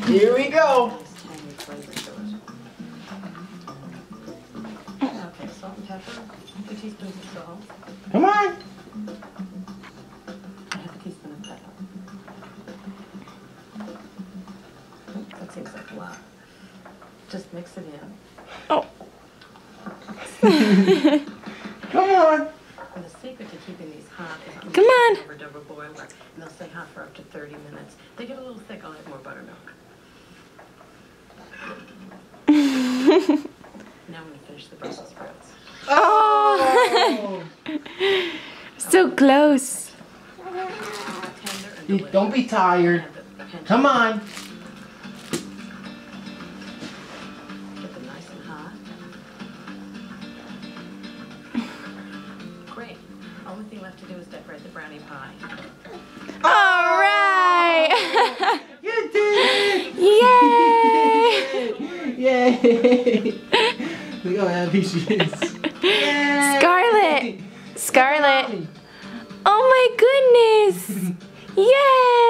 Here we go. Okay, salt and pepper. 2 teaspoons of salt. Come on. I have a teaspoon of pepper. That seems like a lot. Just mix it in. Oh. Come on. And the secret to keeping these hot is to Come on. over double boiler, and they'll stay hot for up to 30 minutes. They get a little thick, I'll add more buttermilk. Now I'm going to finish the Brussels sprouts. Oh. So close. Tender and delicious. Don't be tired. And the Come on. Get them nice and hot. Great. Only thing left to do is decorate the brownie pie. All right. You did Yay. it! Yay! Look how happy she is. Yay! Scarlett. Scarlett. Oh my goodness. Yay.